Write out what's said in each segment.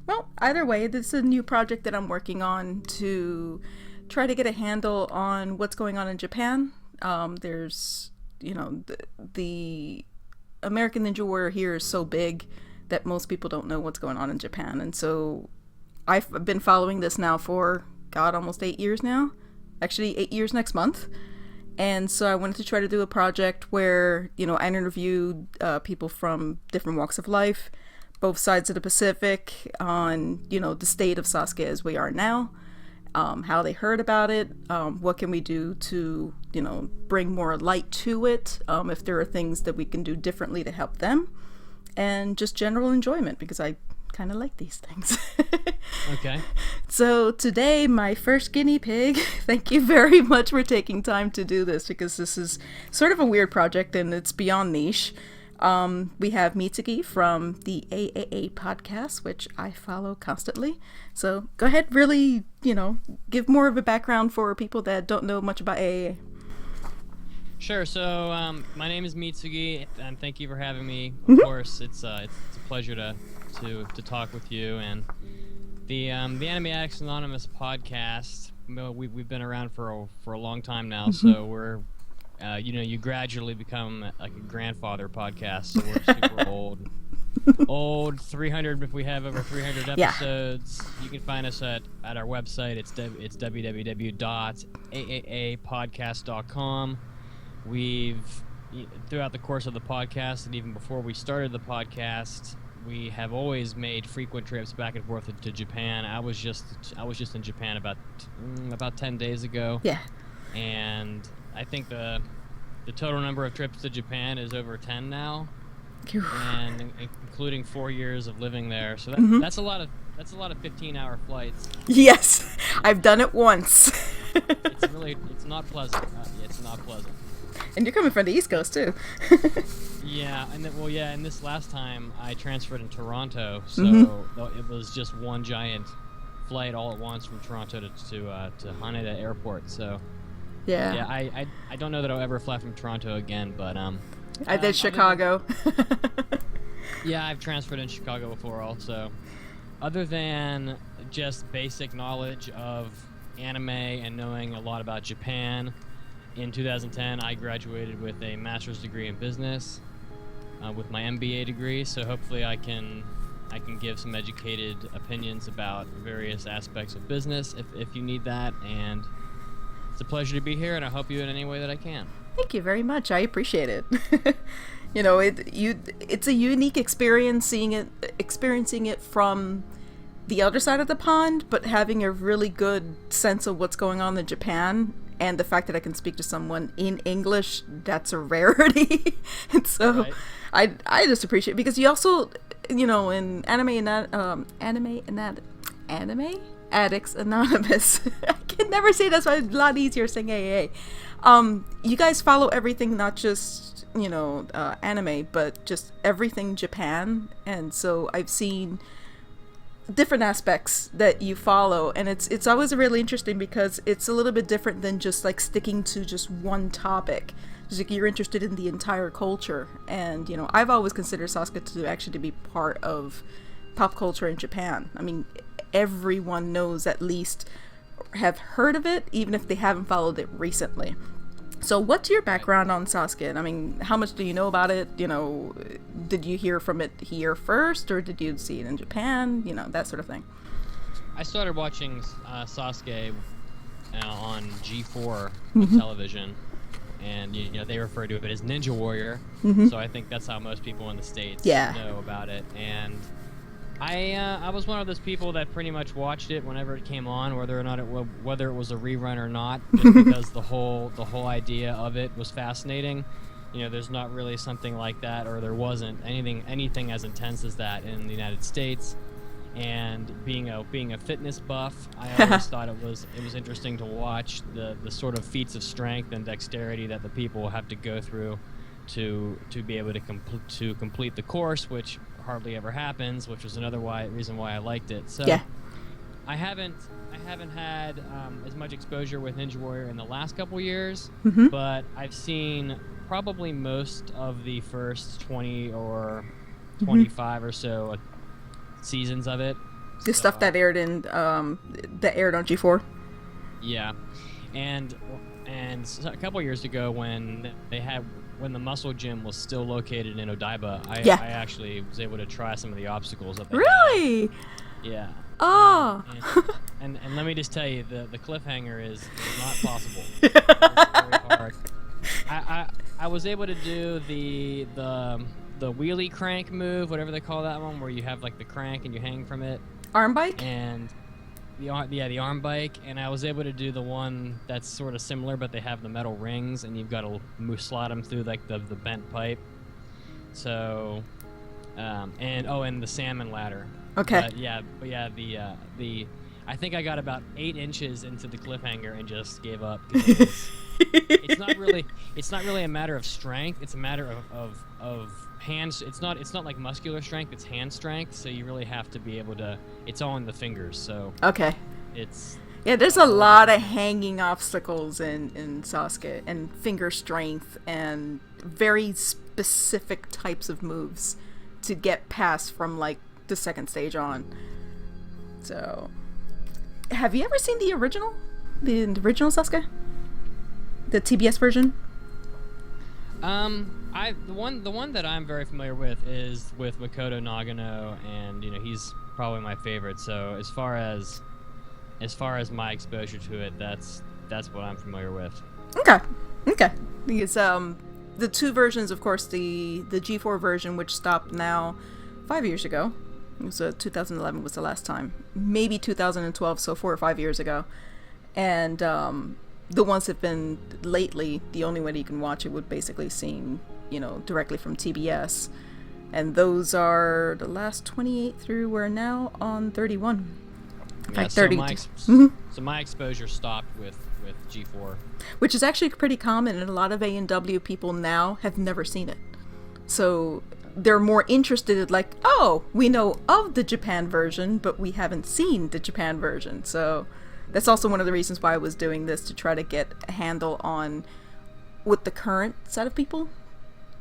Well, either way, this is a new project that I'm working on to try to get a handle on what's going on in Japan. There's, the American Ninja Warrior here is so big that most people don't know what's going on in Japan. And so I've been following this now for, God, almost 8 years now. Actually, 8 years next month. And so I wanted to try to do a project where, I interviewed people from different walks of life, both sides of the Pacific, on, the state of Sasuke as we are now, how they heard about it, what can we do to, bring more light to it, if there are things that we can do differently to help them, and just general enjoyment, because I kind of like these things. Okay. So today, my first guinea pig, thank you very much for taking time to do this, because this is sort of a weird project and it's beyond niche. We have Mitsugi from the a.k.a. podcast, which I follow constantly. So go ahead, really, give more of a background for people that don't know much about a.k.a. Sure. So my name is Mitsugi, and thank you for having me. Of course, it's a pleasure to talk with you. And the Anime Addicts Anonymous podcast, we've been around for a long time now. So we're you gradually become like a grandfather podcast. So we're super old 300 if we have over 300 episodes. Yeah. You can find us at our website. It's www.aaapodcast.com. We've, throughout the course of the podcast and even before we started the podcast, we have always made frequent trips back and forth to Japan. I was just in Japan about 10 days ago. Yeah. And I think the total number of trips to Japan is over 10 now, and including 4 years of living there. So that's a lot of 15-hour flights. Yes, I've done it once. It's not pleasant. It's not pleasant. And you're coming from the East Coast too. Yeah, and this last time I transferred in Toronto, so it was just one giant flight all at once from Toronto to Haneda Airport. So yeah, I don't know that I'll ever fly from Toronto again, but I did Chicago. Yeah, I've transferred in Chicago before also. Other than just basic knowledge of anime and knowing a lot about Japan, in 2010 I graduated with a master's degree in business with my MBA degree, so hopefully I can give some educated opinions about various aspects of business if you need that, and it's a pleasure to be here, and I help you in any way that I can. Thank you very much. I appreciate it. It's a unique experience experiencing it from the other side of the pond, but having a really good sense of what's going on in Japan, and the fact that I can speak to someone in English, that's a rarity. And so right. I just appreciate it, because you also, in Anime Addicts Anonymous, I can never say that's why it's a lot easier saying AA. You guys follow everything, not just, anime, but just everything Japan. And so I've seen different aspects that you follow, and it's always really interesting, because it's a little bit different than just like sticking to just one topic. Just like you're interested in the entire culture. And I've always considered Sasuke to actually be part of pop culture in Japan. I mean, everyone knows, at least have heard of it, even if they haven't followed it recently. So what's your background on Sasuke? I mean, how much do you know about it? Did you hear from it here first, or did you see it in Japan? That sort of thing. I started watching Sasuke on G4 television, and they refer to it as Ninja Warrior. So I think that's how most people in the States know about it. And I was one of those people that pretty much watched it whenever it came on, whether it was a rerun or not, just because the whole idea of it was fascinating. There's not really something like that, or there wasn't anything as intense as that in the United States. And being a fitness buff, I always thought it was interesting to watch the sort of feats of strength and dexterity that the people have to go through to be able to complete the course, which hardly ever happens, which was another reason why I liked it. So yeah. I haven't had as much exposure with Ninja Warrior in the last couple years, but I've seen probably most of the first 20 or 25 or so seasons of it. The stuff that aired on G4. Yeah, and a couple years ago when the muscle gym was still located in Odaiba, I actually was able to try some of the obstacles that they Really? had. Yeah. Oh. And let me just tell you, the cliffhanger is not possible. It's very hard. I was able to do the wheelie crank move, whatever they call that one, where you have like the crank and you hang from it. Arm bike? And the arm bike, and I was able to do the one that's sort of similar, but they have the metal rings, and you've got to slot them through like the bent pipe. So, and the salmon ladder. Okay. The I think I got about 8 inches into the cliffhanger and just gave up. It's not really a matter of strength. It's a matter of hands. It's not like muscular strength. It's hand strength. So you really have to be able to. It's all in the fingers. So okay. There's a lot of hanging obstacles in Sasuke, and finger strength and very specific types of moves to get past from like the second stage on. So, have you ever seen the original Sasuke? The TBS version? The one that I'm very familiar with is with Makoto Nagano, and he's probably my favorite. So as far as my exposure to it, that's what I'm familiar with. Okay. Because the two versions, of course, the G4 version, which stopped now 5 years ago. It was 2011 was the last time. Maybe 2012, so 4 or 5 years ago. And the ones that have been lately, the only way that you can watch it would basically seen, directly from TBS. And those are the last 28 through. We're now on 31. Yeah, 30. So my exposure stopped with G4. Which is actually pretty common, and a lot of A&W people now have never seen it. So they're more interested, like, oh, we know of the Japan version, but we haven't seen the Japan version. So that's also one of the reasons why I was doing this, to try to get a handle on what the current set of people,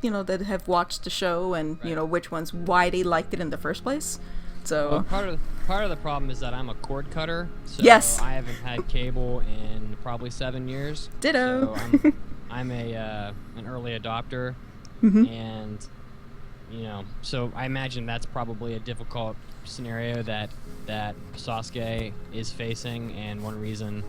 that have watched the show, and right. Which ones, why they liked it in the first place. So part of the problem is that I'm a cord cutter. So yes. I haven't had cable in probably 7 years. Ditto. So I'm an early adopter, and so I imagine that's probably a difficult scenario that Sasuke is facing, and one reason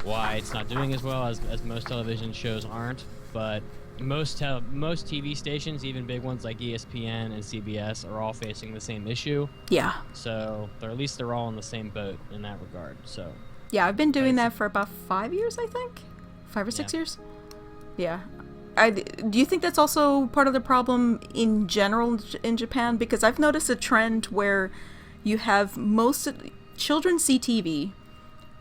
why it's not doing as well as most television shows aren't. But most TV stations, even big ones like ESPN and CBS, are all facing the same issue. Yeah. So at least they're all in the same boat in that regard. So yeah, I've been doing that for about 5 years, I think. 5 or 6 years. Yeah. Do you think that's also part of the problem in general in Japan? Because I've noticed a trend where you have most of children see TV,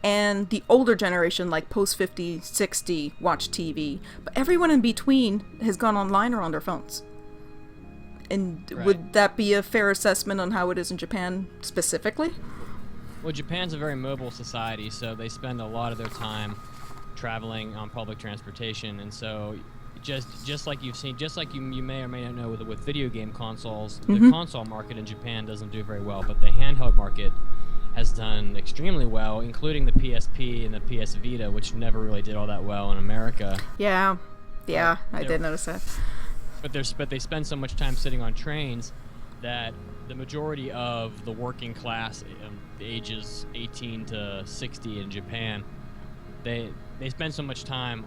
and the older generation, like post 50, 60, watch TV. But everyone in between has gone online or on their phones. And right. Would that be a fair assessment on how it is in Japan specifically? Well, Japan's a very mobile society, so they spend a lot of their time traveling on public transportation, and so just like you've seen, just like you may or may not know with video game consoles, the console market in Japan doesn't do very well, but the handheld market has done extremely well, including the PSP and the PS Vita, which never really did all that well in America. Yeah, I did notice that. But they spend so much time sitting on trains that the majority of the working class, the ages 18 to 60 in Japan, they spend so much time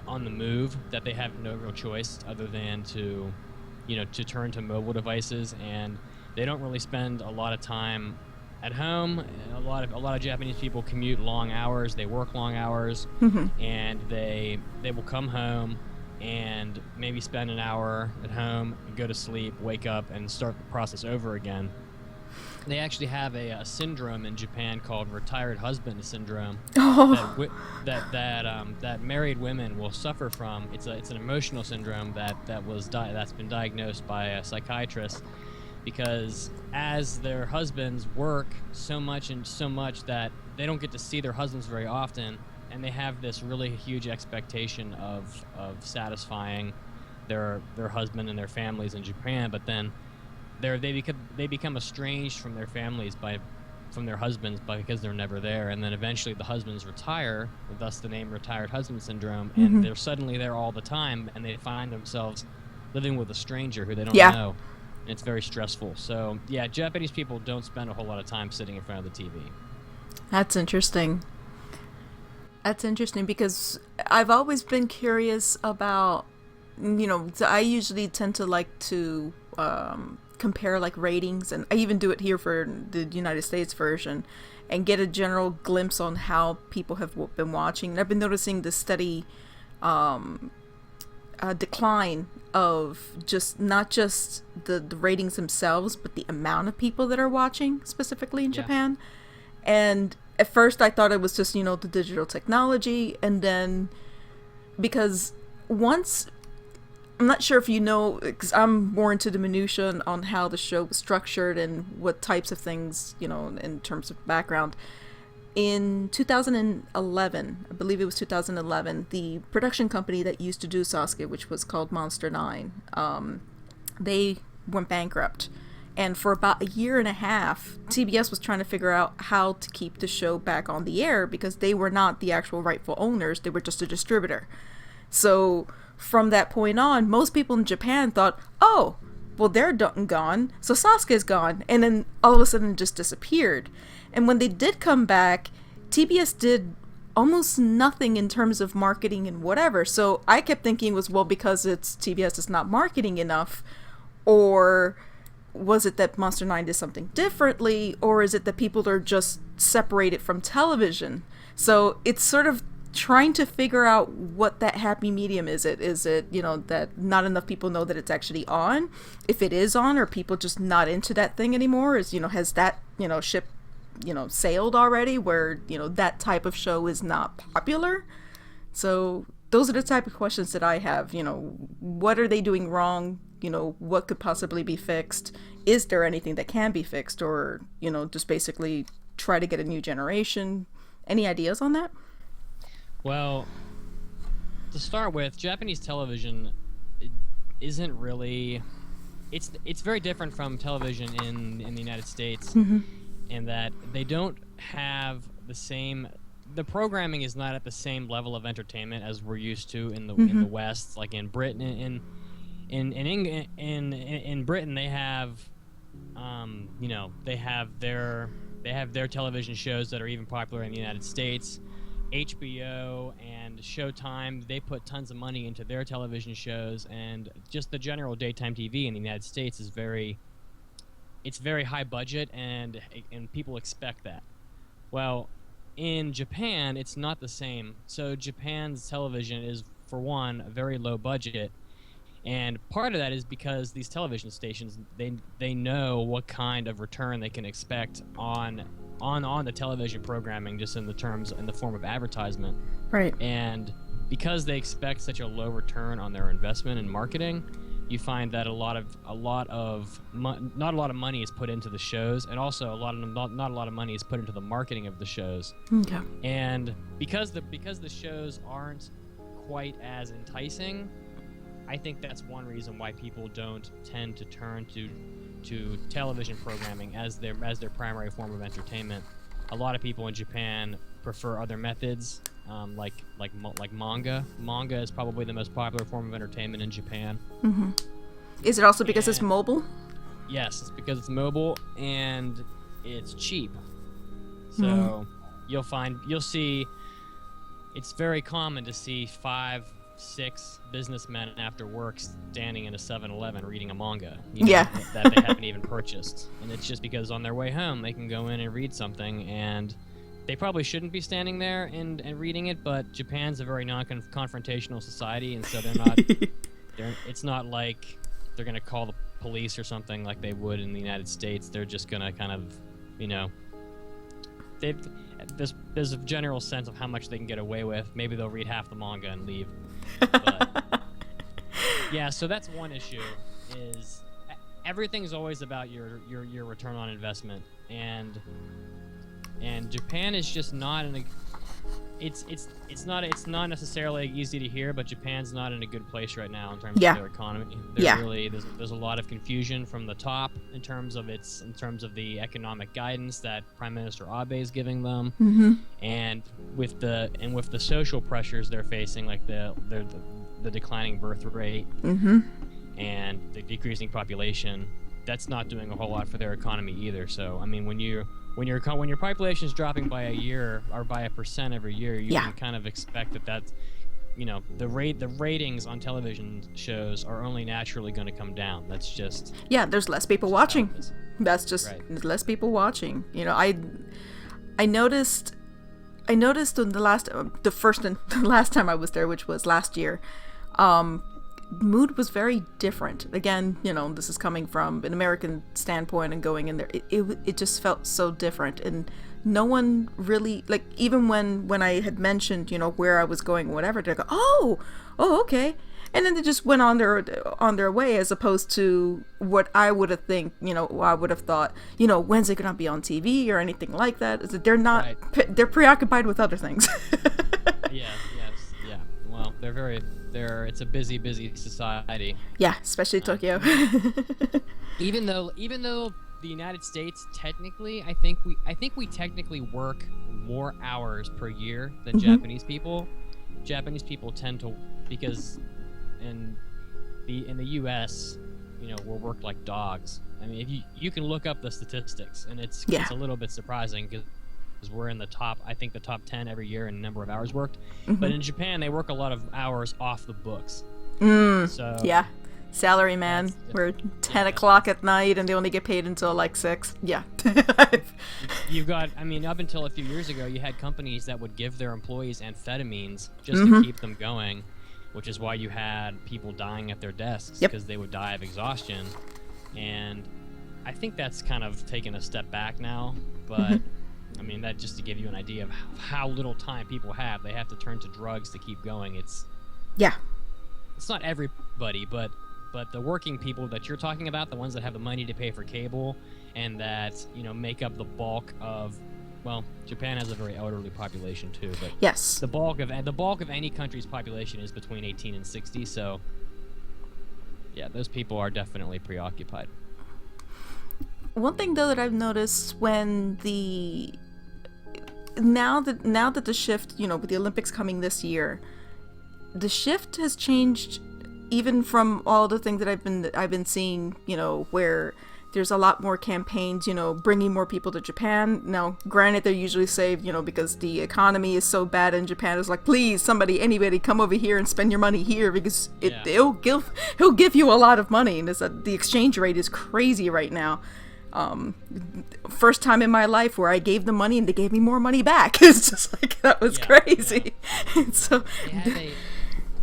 on the move that they have no real choice other than to turn to mobile devices, and they don't really spend a lot of time at home. A lot of Japanese people commute long hours, they work long hours, and they will come home and maybe spend an hour at home, go to sleep, wake up, and start the process over again. They actually have a syndrome in Japan called retired husband syndrome that married women will suffer from. It's an emotional syndrome that's been diagnosed by a psychiatrist, because as their husbands work so much that they don't get to see their husbands very often, and they have this really huge expectation of satisfying their husband and their families in Japan, but then they become estranged from their families by from their husbands, but because they're never there, and then eventually the husbands retire, thus the name retired husband syndrome, and they're suddenly there all the time, and they find themselves living with a stranger who they don't know, and it's very stressful. So yeah, Japanese people don't spend a whole lot of time sitting in front of the TV. That's interesting. That's interesting because I've always been curious about, I usually tend to like to compare like ratings, and I even do it here for the United States version, and get a general glimpse on how people have been watching. And I've been noticing the steady decline of not just the ratings themselves, but the amount of people that are watching specifically in Japan. And at first I thought it was just, the digital technology, and then because once, I'm not sure if you know, because I'm more into the minutia on how the show was structured and what types of things, in terms of background. In 2011, I believe it was 2011, the production company that used to do Sasuke, which was called Monster 9, they went bankrupt. And for about a year and a half, TBS was trying to figure out how to keep the show back on the air because they were not the actual rightful owners. They were just a distributor. So from that point on, most people in Japan thought, oh, well, they're gone, so Sasuke's gone. And then all of a sudden it just disappeared. And when they did come back, TBS did almost nothing in terms of marketing and whatever. So I kept thinking it was, well, because it's TBS is not marketing enough, or was it that Monster 9 did something differently, or is it that people are just separated from television? So it's sort of trying to figure out what that happy medium is. Is it, that not enough people know that it's actually on? If it is on, are people just not into that thing anymore? Has that, ship, sailed already, where, that type of show is not popular? So those are the type of questions that I have. What are they doing wrong? What could possibly be fixed? Is there anything that can be fixed? Or, just basically try to get a new generation? Any ideas on that? Well, to start with, Japanese television isn't really... It's very different from television in the United States, in that they don't have the same... The programming is not at the same level of entertainment as we're used to in the West. Like in Britain, in Britain, they have, they have their television shows that are even popular in the United States. HBO and Showtime, they put tons of money into their television shows, and just the general daytime TV in the United States is very high budget, and people expect that. Well, in Japan, it's not the same. So Japan's television is, for one, very low budget, and part of that is because these television stations, they know what kind of return they can expect on the television programming, just in the form of advertisement. Right. And because they expect such a low return on their investment in marketing, you find that not a lot of money is put into the shows, and also not a lot of money is put into the marketing of the shows. Okay. And because the shows aren't quite as enticing, I think that's one reason why people don't tend to turn to television programming as their primary form of entertainment. A lot of people in Japan prefer other methods, like manga. Manga is probably the most popular form of entertainment in Japan. Mm-hmm. Is it also because it's mobile? Yes, it's because it's mobile and it's cheap. So you'll see. It's very common to see 5-6 businessmen after work standing in a 7-Eleven reading a manga that they haven't even purchased. And it's just because on their way home they can go in and read something, and they probably shouldn't be standing there and reading it, but Japan's a very non-confrontational society, and so it's not like they're going to call the police or something like they would in the United States. They're just going to kind of, there's a general sense of how much they can get away with. Maybe they'll read half the manga and leave. But, yeah, so that's one issue, is everything's always about your return on investment, and Japan is just not it's not necessarily easy to hear, but Japan's not in a good place right now in terms Yeah. of their economy. There's a lot of confusion from the top in terms of the economic guidance that Prime Minister Abe is giving them, and with the social pressures they're facing, like the declining birth rate and the decreasing population. That's not doing a whole lot for their economy either. So I mean, when your population is dropping by a year or by 1% every year, you can kind of expect that's, the ratings on television shows are only naturally going to come down. That's just there's less people watching. That's just less people watching. I noticed in the last time I was there, which was last year, mood was very different. Again, this is coming from an American standpoint and going in there. It just felt so different, and no one really, like, even when I had mentioned, where I was going, whatever, they go, oh, okay. And then they just went on their way, as opposed to what I would have I would have thought, when's it gonna be on TV or anything like that. Is that they're not, they're preoccupied with other things. Yeah. Well, it's a busy society. Yeah, especially Tokyo. Even though the United States technically, I think we technically work more hours per year than Japanese people. Japanese people tend to, because in the U.S., we're worked like dogs. I mean, if you can look up the statistics, and it's a little bit surprising because we're in the top 10 every year in number of hours worked. But in Japan, they work a lot of hours off the books. So salary man, we're 10 o'clock at night and they only get paid until like 6. You've got, up until a few years ago, you had companies that would give their employees amphetamines just to keep them going, which is why you had people dying at their desks, because they would die of exhaustion. And I think that's kind of taken a step back now, but that just to give you an idea of how little time people have. They have to turn to drugs to keep going. It's not everybody, but the working people that you're talking about, the ones that have the money to pay for cable and that make up the bulk of, well, Japan has a very elderly population too, but the bulk of any country's population is between 18 and 60. So those people are definitely preoccupied. One thing though that I've noticed now that the shift, with the Olympics coming this year, the shift has changed, even from all the things that I've been seeing, where there's a lot more campaigns, bringing more people to Japan. Now, granted, they usually say, because the economy is so bad in Japan, it's like, please, anybody, come over here and spend your money here, because he'll give you a lot of money, and the exchange rate is crazy right now. First time in my life where I gave them money and they gave me more money back. It's just like, that was crazy. So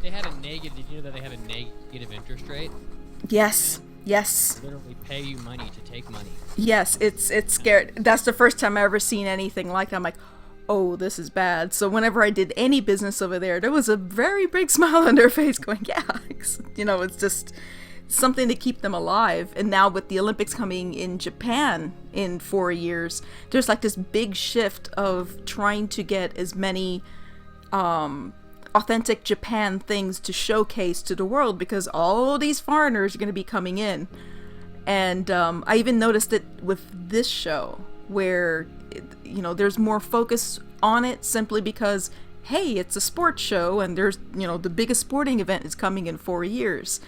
they had a negative. Did you know that they have a negative interest rate? Yes. They literally pay you money to take money. Yes, it's scary. That's the first time I ever seen anything like that. I'm like, oh, this is bad. So whenever I did any business over there was a very big smile on their face going, it's just something to keep them alive. And now with the Olympics coming in Japan in 4 years, there's like this big shift of trying to get as many authentic Japan things to showcase to the world, because all these foreigners are going to be coming in. And I even noticed it with this show, where there's more focus on it, simply because, hey, it's a sports show and there's the biggest sporting event is coming in 4 years.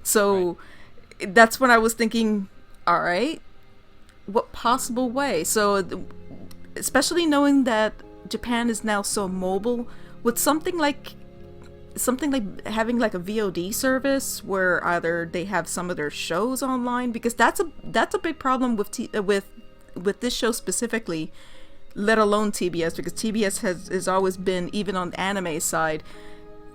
So that's when I was thinking, all right, what possible way? So especially knowing that Japan is now so mobile, with something like having like a VOD service where either they have some of their shows online, because that's a big problem with this show specifically, let alone TBS, because TBS has always been, even on the anime side,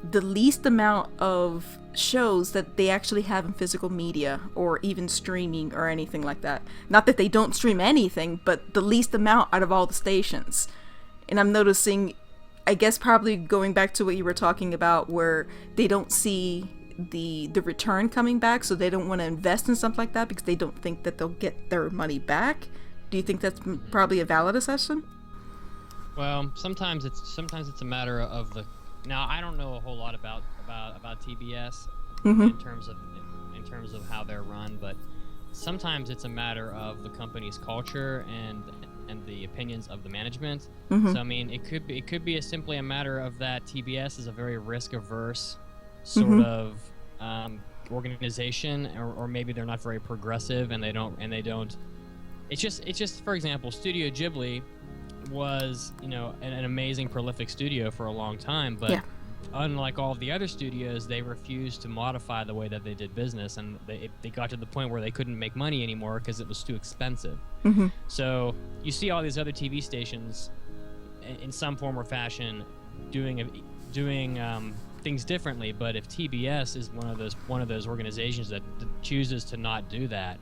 the least amount of shows that they actually have in physical media or even streaming or anything like that. Not that they don't stream anything, but the least amount out of all the stations. And I'm noticing, I guess probably going back to what you were talking about, where they don't see the return coming back, so they don't want to invest in something like that because they don't think that they'll get their money back. Do you think that's probably a valid assessment? Well, sometimes it's a matter of the. Now I don't know a whole lot about TBS Mm-hmm. in terms of how they're run, but sometimes it's a matter of the company's culture and the opinions of the management. Mm-hmm. So I mean, it could be simply a matter of that TBS is a very risk averse sort Mm-hmm. of organization, or maybe they're not very progressive and they don't. It's just for example, Studio Ghibli was, you know, an amazing prolific studio for a long time, but Yeah. unlike all of the other studios, they refused to modify the way that they did business, and they got to the point where they couldn't make money anymore because it was too expensive. Mm-hmm. So you see all these other TV stations in some form or fashion doing things differently, but if TBS is one of those organizations that chooses to not do that,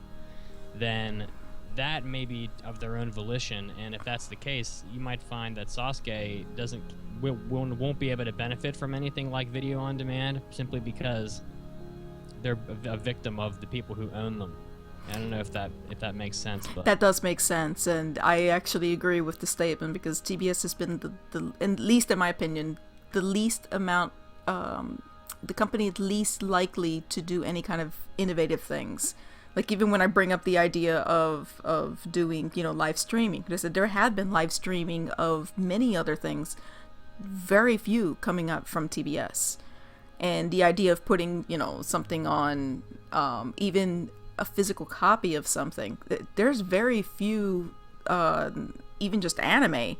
then that may be of their own volition, and if that's the case, you might find that Sasuke won't be able to benefit from anything like video on demand simply because they're a victim of the people who own them. I don't know if that makes sense, but That does make sense, and I actually agree with the statement because TBS has been at least in my opinion, the least amount, the company least likely to do any kind of innovative things. Like even when I bring up the idea of doing, you know, live streaming, because there had been live streaming of many other things, very few coming up from TBS. And the idea of putting, you know, something on, even a physical copy of something, there's very few, even just anime,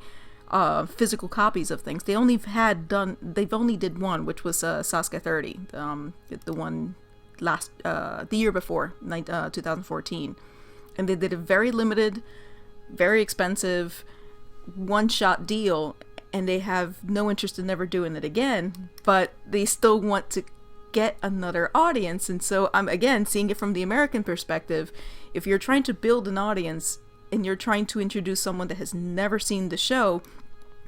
physical copies of things. They've only did one, which was Sasuke 30, the one the year before, 2014. And they did a very limited, very expensive, one-shot deal, and they have no interest in never doing it again, but they still want to get another audience. And so I'm again seeing it from the American perspective. If you're trying to build an audience and you're trying to introduce someone that has never seen the show,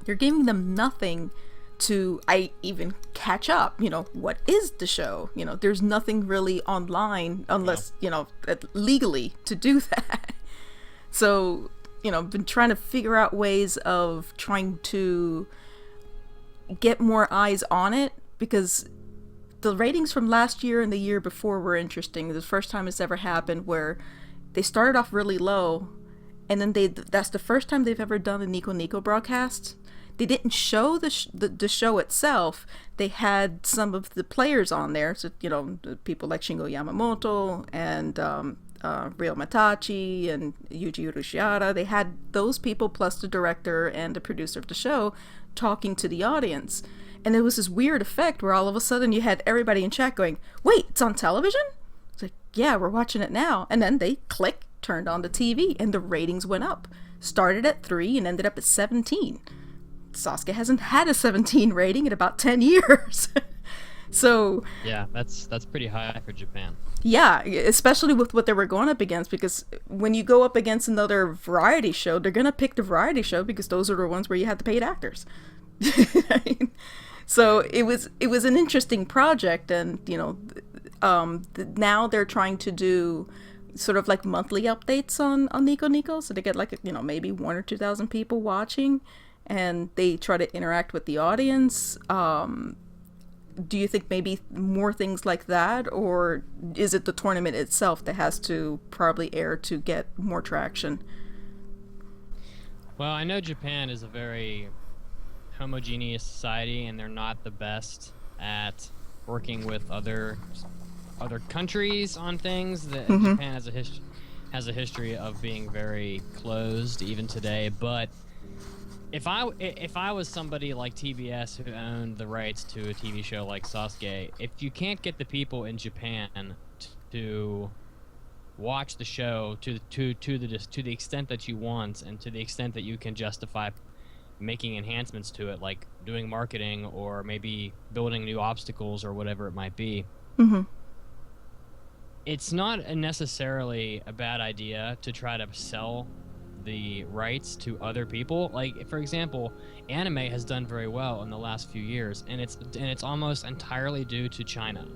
you're giving them nothing to even catch up. You know, what is the show? You know, there's nothing really online unless, you know, legally to do that. So, you know, I've been trying to figure out ways of trying to get more eyes on it, because the ratings from last year and the year before were interesting. It was the first time it's ever happened where they started off really low, and then that's the first time they've ever done a Nico Nico broadcast. They didn't show the show itself. They had some of the players on there, so, you know, people like Shingo Yamamoto and Ryo Matachi and Yuji Urushiara. They had those people plus the director and the producer of the show talking to the audience. And it was this weird effect where all of a sudden you had everybody in chat going, "Wait, it's on television?" It's like, "Yeah, we're watching it now." And then they turned on the TV, and the ratings went up. Started at 3 and ended up at 17. Sasuke hasn't had a 17 rating in about 10 years. So yeah, that's pretty high for Japan. yeah, especially with what they were going up against, because when you go up against another variety show, they're gonna pick the variety show because those are the ones where you had the paid actors. So it was an interesting project, and you know, now they're trying to do sort of like monthly updates on Nico Nico, so they get like, you know, maybe 1,000 or 2,000 people watching, and they try to interact with the audience. Do you think maybe more things like that, or is it the tournament itself that has to probably air to get more traction? Well, I know Japan is a very homogeneous society, and they're not the best at working with other countries on things. That Japan has a history of being very closed even today. But if I was somebody like TBS who owned the rights to a TV show like Sasuke, if you can't get the people in Japan to watch the show to the extent that you want, and to the extent that you can justify making enhancements to it, like doing marketing or maybe building new obstacles or whatever it might be, it's not necessarily a bad idea to try to sell the rights to other people. Like, for example, anime has done very well in the last few years, and it's almost entirely due to China.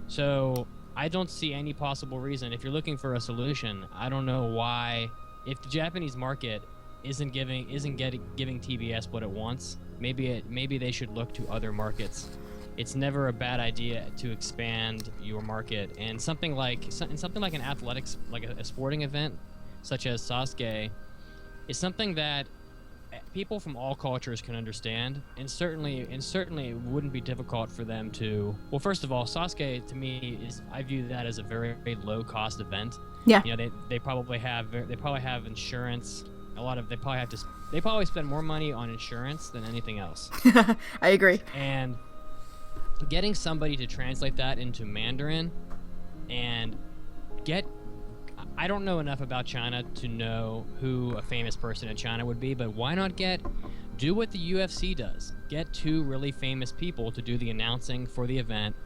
So I don't see any possible reason, if you're looking for a solution, I don't know why, if the Japanese market giving TBS what it wants. Maybe they should look to other markets. It's never a bad idea to expand your market, and something like an athletics, like a sporting event such as Sasuke, is something that people from all cultures can understand, and certainly it wouldn't be difficult for them to. Well, first of all, Sasuke to me I view that as a very, very low cost event. Yeah. You know, they probably have insurance. They probably spend more money on insurance than anything else. I agree. And getting somebody to translate that into Mandarin and I don't know enough about China to know who a famous person in China would be, but why not do what the UFC does? Get two really famous people to do the announcing for the event.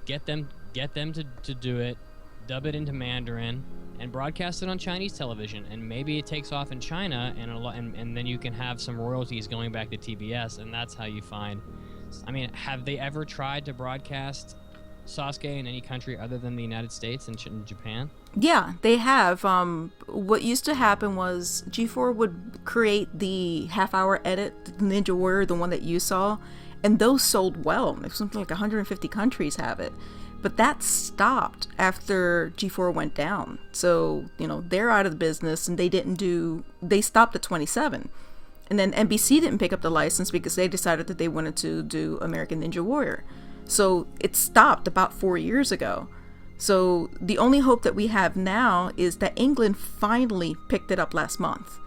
Get them to do it, dub it into Mandarin, and broadcast it on Chinese television. And maybe it takes off in China, and then you can have some royalties going back to TBS, and that's how you find. I mean, have they ever tried to broadcast Sasuke in any country other than the United States and Japan? Yeah, they have. What used to happen was G4 would create the half-hour edit, the Ninja Warrior, the one that you saw, and those sold well. Something like 150 countries have it. But that stopped after G4 went down. So, they're out of the business, and they stopped at 27. And then NBC didn't pick up the license because they decided that they wanted to do American Ninja Warrior. So it stopped about 4 years ago. So the only hope that we have now is that England finally picked it up last month.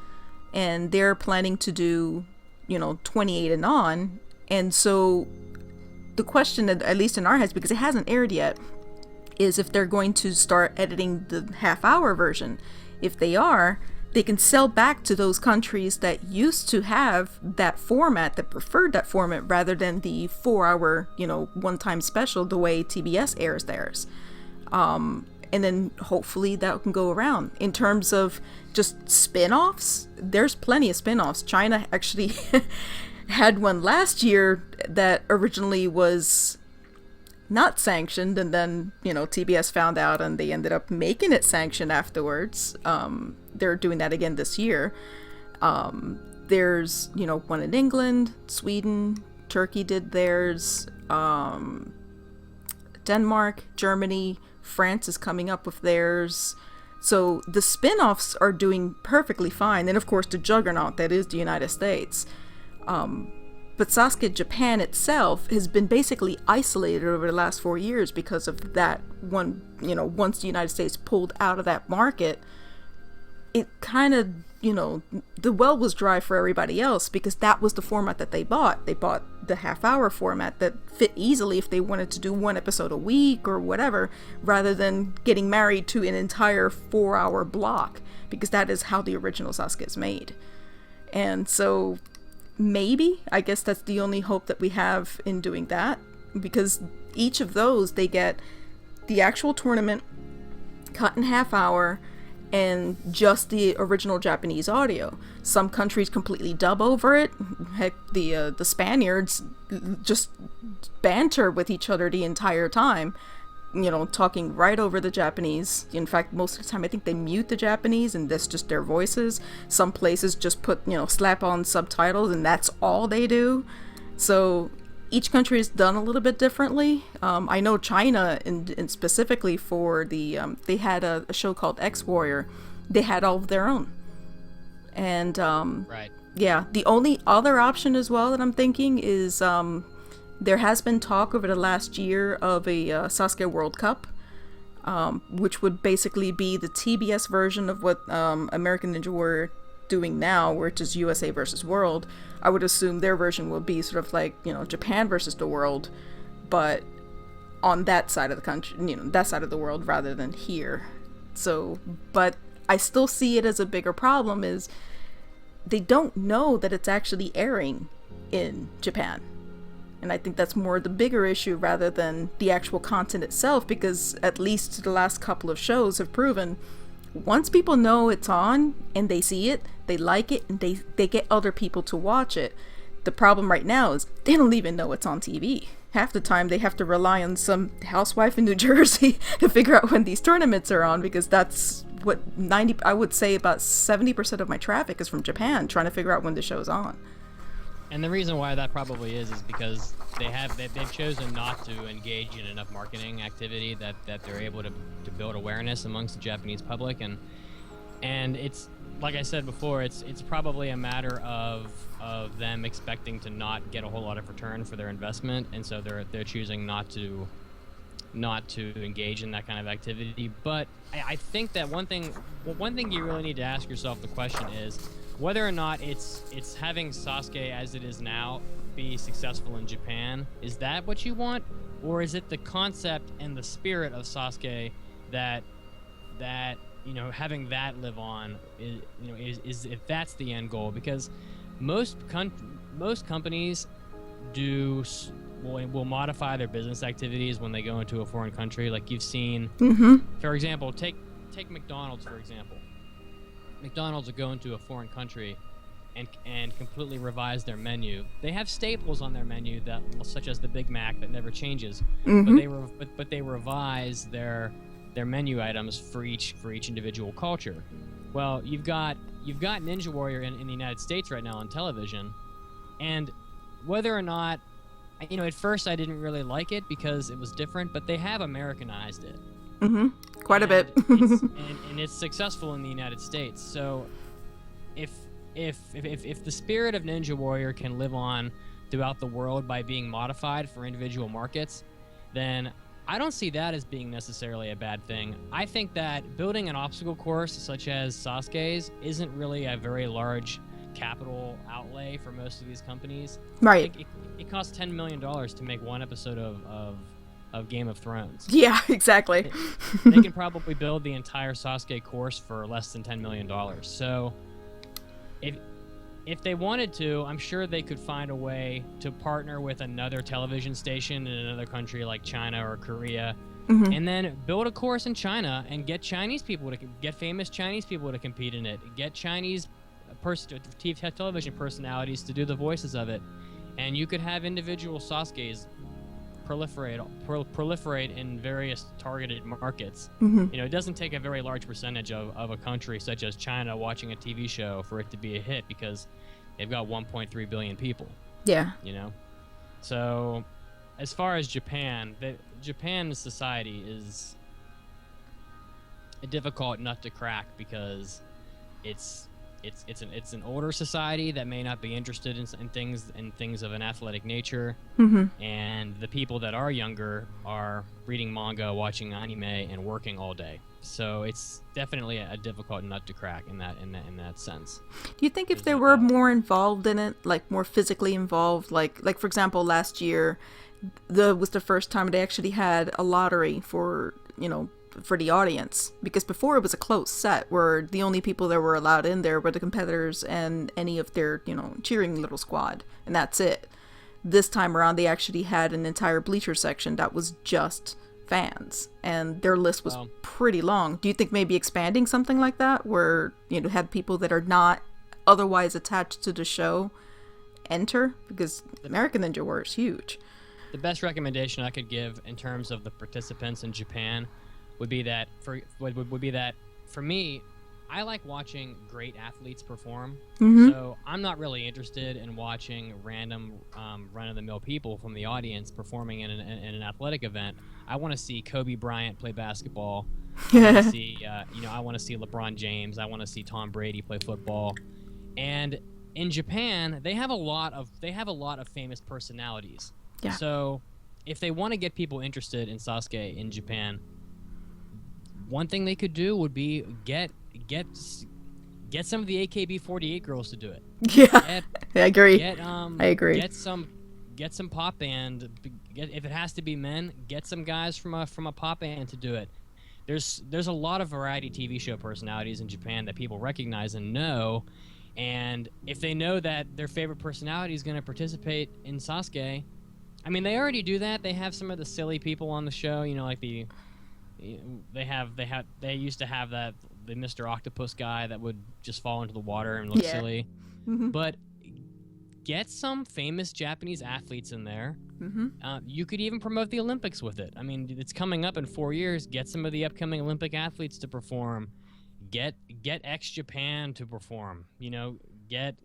And they're planning to do, 28 and on. And so the question, at least in our heads, because it hasn't aired yet, is if they're going to start editing the half-hour version. If they are, they can sell back to those countries that used to have that format, that preferred that format, rather than the 4-hour, one-time special, the way TBS airs theirs. And then hopefully that can go around. In terms of just spin-offs, there's plenty of spin-offs. China actually had one last year that originally was not sanctioned, and then TBS found out and they ended up making it sanctioned afterwards. They're doing that again this year. There's one in England, Sweden, Turkey did theirs, Denmark, Germany, France is coming up with theirs. So the spin-offs are doing perfectly fine, and of course the juggernaut that is the United States. But Sasuke Japan itself has been basically isolated over the last 4 years because of that one, once the United States pulled out of that market, it kind of, the well was dry for everybody else because that was the format that they bought. They bought the half-hour format that fit easily if they wanted to do one episode a week or whatever, rather than getting married to an entire 4-hour block, because that is how the original Sasuke is made. And so maybe, I guess that's the only hope that we have in doing that, because each of those, they get the actual tournament cut in half-hour and just the original Japanese audio. Some countries completely dub over it. Heck, the Spaniards just banter with each other the entire time, talking right over the Japanese. In fact, most of the time I think they mute the Japanese and that's just their voices. Some places just put, slap on subtitles and that's all they do. So each country is done a little bit differently. I know China, and specifically for the, they had a show called X Warrior. They had all of their own. And right. Yeah, the only other option as well that I'm thinking is there has been talk over the last year of a Sasuke World Cup, which would basically be the TBS version of what American Ninja Warrior doing now, which is USA versus World. I would assume their version will be sort of like, Japan versus the world, but on that side of the country, that side of the world rather than here. So, but I still see it as a bigger problem is they don't know that it's actually airing in Japan. And I think that's more the bigger issue rather than the actual content itself, because at least the last couple of shows have proven once people know it's on and they see it, they like it, and they get other people to watch it. The problem right now is they don't even know it's on TV. Half the time they have to rely on some housewife in New Jersey to figure out when these tournaments are on, because that's what 90 I would say about 70% of my traffic is from Japan trying to figure out when the show's on. And the reason why that probably is because they've chosen not to engage in enough marketing activity that they're able to build awareness amongst the Japanese public, and it's like I said before, it's probably a matter of them expecting to not get a whole lot of return for their investment, and so they're choosing not to engage in that kind of activity. But I think that one thing you really need to ask yourself the question is whether or not it's having Sasuke as it is now be successful in Japan. Is that what you want, or is it the concept and the spirit of Sasuke that having that live on is if that's the end goal? Because most companies will modify their business activities when they go into a foreign country. Like you've seen, for example, take McDonald's for example. McDonald's will go into a foreign country and completely revise their menu. They have staples on their menu that, such as the Big Mac, that never changes, but they revise their menu items for each individual culture. Well, you've got Ninja Warrior in the United States right now on television, and whether or not, at first I didn't really like it because it was different, but they have Americanized it. Quite a bit. and it's successful in the United States. So if the spirit of Ninja Warrior can live on throughout the world by being modified for individual markets, then I don't see that as being necessarily a bad thing. I think that building an obstacle course such as Sasuke's isn't really a very large capital outlay for most of these companies. Right. It costs $10 million to make one episode of Game of Thrones. Yeah, exactly. They can probably build the entire Sasuke course for less than $10 million. So if they wanted to, I'm sure they could find a way to partner with another television station in another country like China or Korea, and then build a course in China and get famous Chinese people to compete in it. Get Chinese television personalities to do the voices of it, and you could have individual Sasukes proliferate in various targeted markets. It doesn't take a very large percentage of a country such as China watching a TV show for it to be a hit because they've got 1.3 billion people. Yeah. So as far as Japan, Japan's society is a difficult nut to crack because it's an older society that may not be interested in things of an athletic nature, and the people that are younger are reading manga, watching anime, and working all day. So it's definitely a difficult nut to crack in that sense. Do you think if they were more involved in it, like more physically involved, like for example, last year, was the first time they actually had a lottery for the audience, because before it was a closed set where the only people that were allowed in there were the competitors and any of their cheering little squad, and that's it. This time around they actually had an entire bleacher section that was just fans, and their list was pretty long. Do you think maybe expanding something like that where have people that are not otherwise attached to the show enter, because American Ninja Warrior is huge? The best recommendation I could give in terms of the participants in Japan would be that for me, I like watching great athletes perform. So I'm not really interested in watching random run-of-the-mill people from the audience performing in an athletic event. I want to see Kobe Bryant play basketball. I want to see I want to see LeBron James. I want to see Tom Brady play football. And in Japan, they have a lot of famous personalities. Yeah. So if they want to get people interested in Sasuke in Japan, one thing they could do would be get some of the AKB48 girls to do it. Yeah, I agree. I agree. Get some pop band. If it has to be men, get some guys from a pop band to do it. There's a lot of variety TV show personalities in Japan that people recognize and know, and if they know that their favorite personality is going to participate in Sasuke, I mean, they already do that. They have some of the silly people on the show, like they used to have the Mr. Octopus guy that would just fall into the water and look silly. But get some famous Japanese athletes in there. You could even promote the Olympics with it. I mean, it's coming up in 4 years. Get some of the upcoming Olympic athletes to perform, get ex Japan to perform. You know, get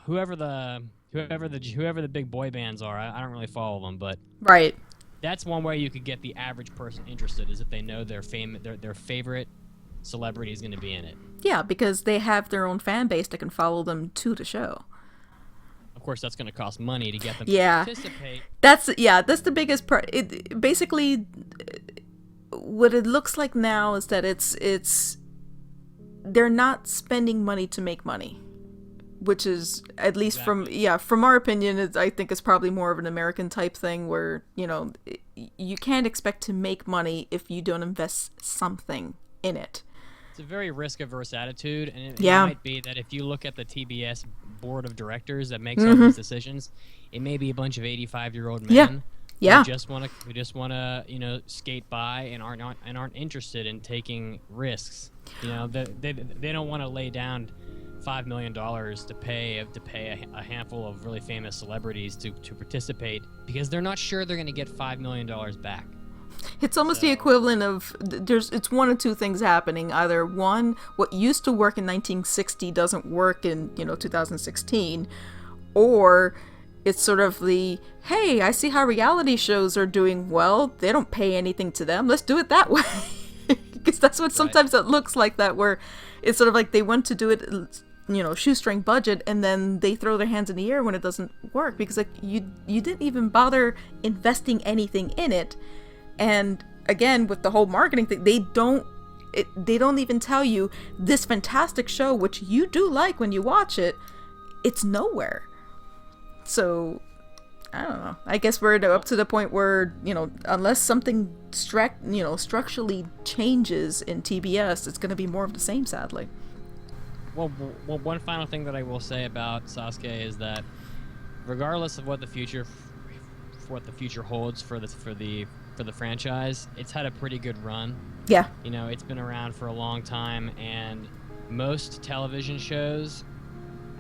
whoever the big boy bands are. I don't really follow them, but Right. that's one way you could get the average person interested, is if they know their favorite celebrity is going to be in it. Yeah, because they have their own fan base that can follow them to the show. Of course, that's going to cost money to get them to participate. That's the biggest part. It basically, what it looks like now is that it's they're not spending money to make money, which is, at least from our opinion, I think it's probably more of an American type thing where, you know, you can't expect to make money if you don't invest something in it. It's a very risk-averse attitude, and it might be that if you look at the TBS board of directors that makes all these decisions, it may be a bunch of 85-year-old men who just want to you know, skate by and aren't interested in taking risks. You know, they don't want to lay down $5 million to pay a handful of really famous celebrities to participate, because they're not sure they're going to get $5 million back. It's almost the equivalent of, it's one of two things happening. Either one, what used to work in 1960 doesn't work in, you know, 2016, or it's sort of the, hey, I see how reality shows are doing well. They don't pay anything to them. Let's do it that way. Because that's what sometimes it looks like, that where it's sort of like they want to do it, you know, shoestring budget, and then they throw their hands in the air when it doesn't work, because like you didn't even bother investing anything in it. And again, with the whole marketing thing, they don't even tell you this fantastic show, which you do like when you watch it, it's nowhere. So I don't know. I guess we're up to the point where, you know, unless something structurally changes in TBS, it's going to be more of the same, sadly. Well, one final thing that I will say about Sasuke is that, regardless of what the future holds for the franchise, it's had a pretty good run. Yeah. You know, it's been around for a long time, and most television shows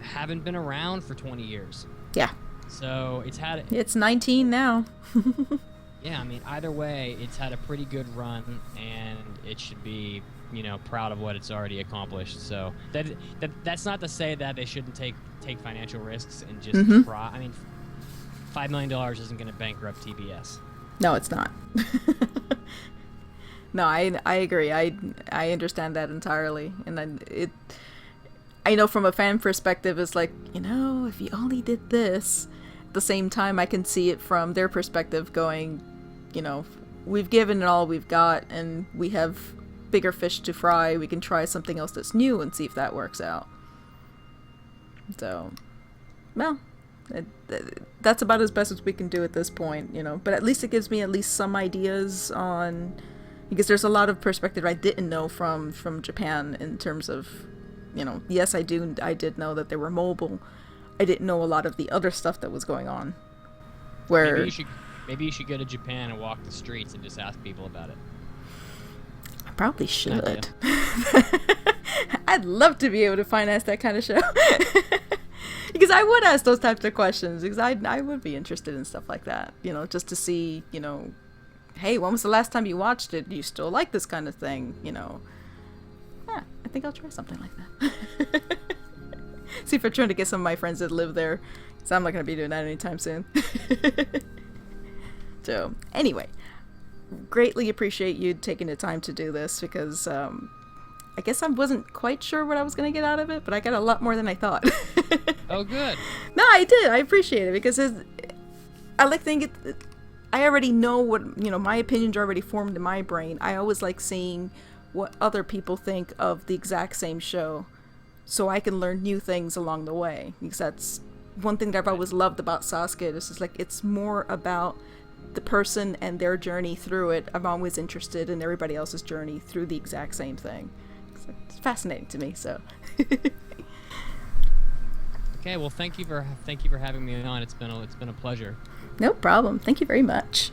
haven't been around for 20 years. Yeah. So it's 19 now. Yeah, I mean, either way, it's had a pretty good run, and it should be, you know, proud of what it's already accomplished. So that's not to say that they shouldn't take financial risks and just try. I mean, $5 million isn't going to bankrupt TBS. No, it's not. No, I agree. I understand that entirely, and I know from a fan perspective, it's like, you know, if you only did this. At the same time, I can see it from their perspective, going, you know, we've given it all we've got, and we have bigger fish to fry. We can try something else that's new and see if that works out. So, well, that's about as best as we can do at this point, you know. But at least it gives me at least some ideas on, because there's a lot of perspective I didn't know from Japan in terms of, you know, yes, I did know that they were mobile. I didn't know a lot of the other stuff that was going on. Where maybe you should go to Japan and walk the streets and just ask people about it. I probably should. I'd love to be able to finance that kind of show. Because I would ask those types of questions, because I would be interested in stuff like that, you know, just to see, you know, hey, when was the last time you watched it? Do you still like this kind of thing, you know? Yeah, I think I'll try something like that. See if I'm trying to get some of my friends that live there, because I'm not going to be doing that anytime soon. So, anyway, greatly appreciate you taking the time to do this, because I guess I wasn't quite sure what I was going to get out of it, but I got a lot more than I thought. Oh, good. No, I did. I appreciate it, because I like thinking I already know what, you know, my opinions are already formed in my brain. I always like seeing what other people think of the exact same show, so I can learn new things along the way, because that's one thing that I've always loved about Sasuke. This is like, it's more about the person and their journey through it. I'm always interested in everybody else's journey through the exact same thing. It's fascinating to me, so. Okay, well, thank you for having me on. It's been a pleasure. No problem. Thank you very much.